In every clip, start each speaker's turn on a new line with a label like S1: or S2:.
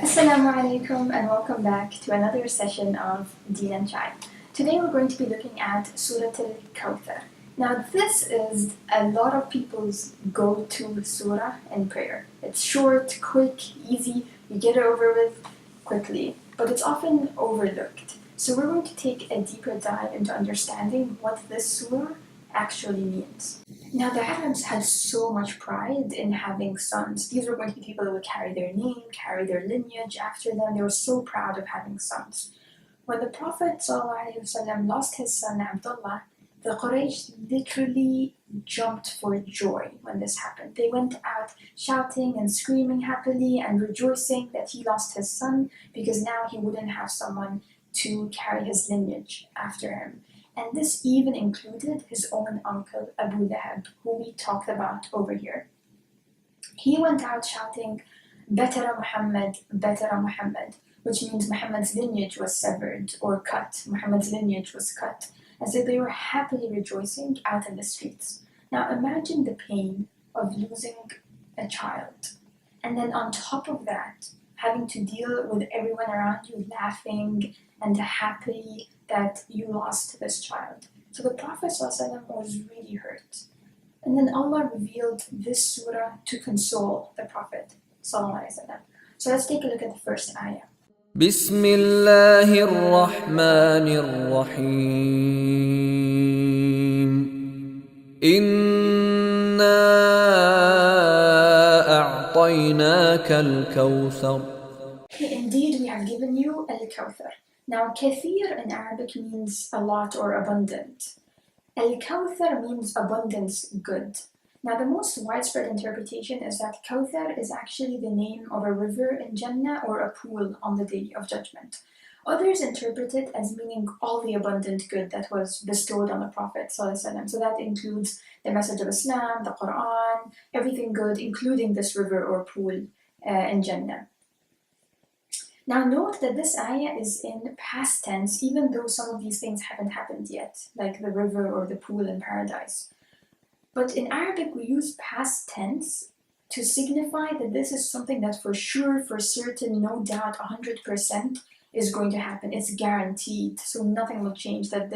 S1: Assalamu alaikum and welcome back to another session of Deen and Chai. Today we're going to be looking at Surah Al-Kawthar. Now this is a lot of people's go-to surah in prayer. It's short, quick, easy, you get it over with quickly, but it's often overlooked. So we're going to take a deeper dive into understanding what this surah actually means. Now the Arabs had so much pride in having sons. These were going to be people who would carry their name, carry their lineage after them. They were so proud of having sons. When the Prophet ﷺ lost his son Abdullah, the Quraysh literally jumped for joy when this happened. They went out shouting and screaming happily and rejoicing that he lost his son because now he wouldn't have someone to carry his lineage after him. And this even included his own uncle Abu Lahab, who we talked about over here. He went out shouting, Batara Muhammad, Batara Muhammad, which means Muhammad's lineage was severed or cut. Muhammad's lineage was cut. As if they were happily rejoicing out in the streets. Now imagine the pain of losing a child. And then on top of that, having to deal with everyone around you laughing and happy that you lost this child. So the Prophet ﷺ was really hurt. And then Allah revealed this surah to console the Prophet ﷺ. So let's take a look at the first ayah.
S2: بسم الله الرحمن الرحيم إنا أعطيناك الكوثر.
S1: Indeed, we have given you Al-Kawthar. Now, kathir in Arabic means a lot or abundant. Al-Kawthar means abundance, good. Now, the most widespread interpretation is that Kawthar is actually the name of a river in Jannah or a pool on the Day of Judgment. Others interpret it as meaning all the abundant good that was bestowed on the Prophet ﷺ. So that includes the message of Islam, the Quran, everything good, including this river or pool in Jannah. Now note that this ayah is in past tense, even though some of these things haven't happened yet, like the river or the pool in paradise. But in Arabic, we use past tense to signify that this is something that for sure, for certain, no doubt, 100% is going to happen. It's guaranteed, so nothing will change the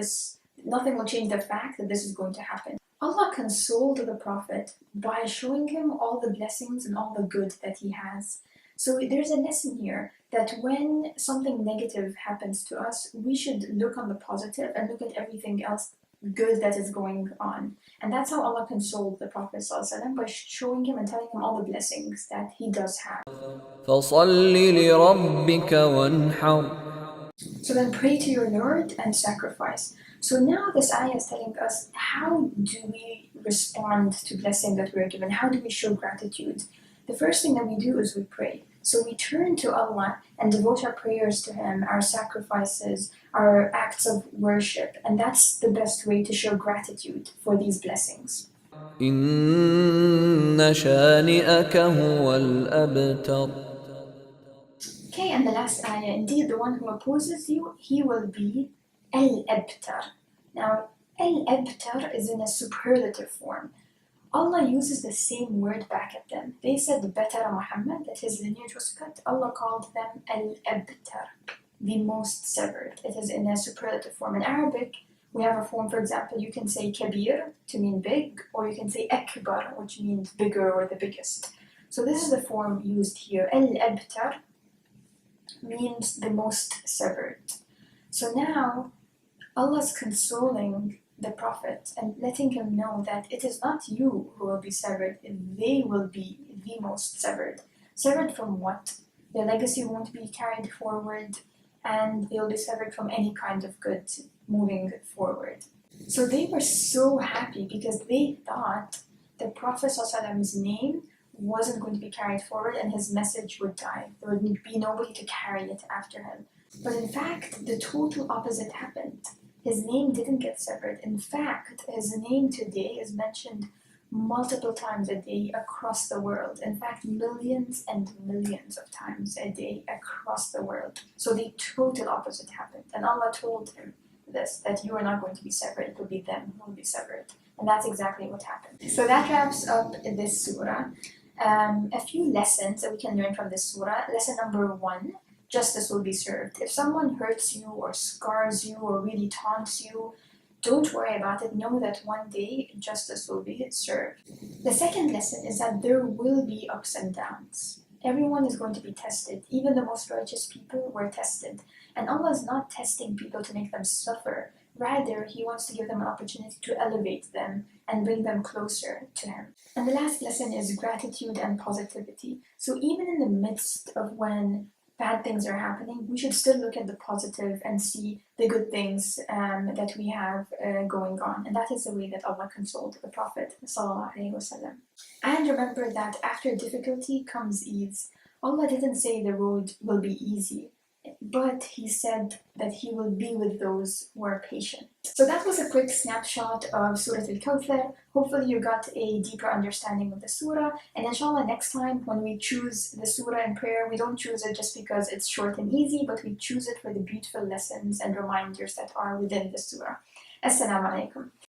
S1: fact that this is going to happen. Allah consoled the Prophet by showing him all the blessings and all the good that he has. So there's a lesson here that when something negative happens to us, we should look on the positive and look at everything else good that is going on. And that's how Allah consoled the Prophet ﷺ, by showing him and telling him all the blessings that he does have.
S2: فَصَلِّ لِرَبِّكَ وَانْحَرْ.
S1: So then pray to your Lord and sacrifice. So now this ayah is telling us, how do we respond to blessing that we're given? How do we show gratitude? The first thing that we do is we pray. So we turn to Allah and devote our prayers to Him, our sacrifices, our acts of worship. And that's the best way to show gratitude for these blessings.
S2: إِنَّ شَانِئَكَ هُوَ الْأَبْتَرُ.
S1: Okay, and the last ayah, indeed the one who opposes you, he will be Al-Abtar. Now, Al-Abtar is in a superlative form. Allah uses the same word back at them. They said Batara Muhammad, that his lineage was cut. Allah called them Al-Abtar, the most severed. It is in a superlative form. In Arabic, we have a form, for example, you can say Kabir to mean big, or you can say Akbar, which means bigger or the biggest. So this is the form used here. Al-Abtar means the most severed. So now, Allah's consoling the Prophet and letting him know that it is not you who will be severed, they will be the most severed. Severed from what? Their legacy won't be carried forward, and they'll be severed from any kind of good moving forward. So they were so happy because they thought the Prophet ﷺ's name wasn't going to be carried forward and his message would die. There would be nobody to carry it after him. But in fact, the total opposite happened. His name didn't get severed. In fact, his name today is mentioned multiple times a day across the world. In fact, millions and millions of times a day across the world. So the total opposite happened. And Allah told him this, that you are not going to be severed, it will be them who will be severed. And that's exactly what happened. So that wraps up this surah. a few lessons that we can learn from this surah. Lesson number 1, justice will be served. If someone hurts you or scars you or really taunts you, don't worry about it. Know that one day justice will be served. The second lesson is that there will be ups and downs. Everyone is going to be tested. Even the most righteous people were tested. And Allah is not testing people to make them suffer. Rather, He wants to give them an opportunity to elevate them and bring them closer to Him. And the last lesson is gratitude and positivity. So even in the midst of when bad things are happening, we should still look at the positive and see the good things that we have going on. And that is the way that Allah consoled the Prophet ﷺ. And remember that after difficulty comes ease. Allah didn't say the road will be easy, but He said that He will be with those who are patient. So that was a quick snapshot of Surah Al-Kawthar. Hopefully you got a deeper understanding of the surah, and inshallah next time when we choose the surah in prayer, we don't choose it just because it's short and easy, but we choose it for the beautiful lessons and reminders that are within the surah. Assalamu alaikum.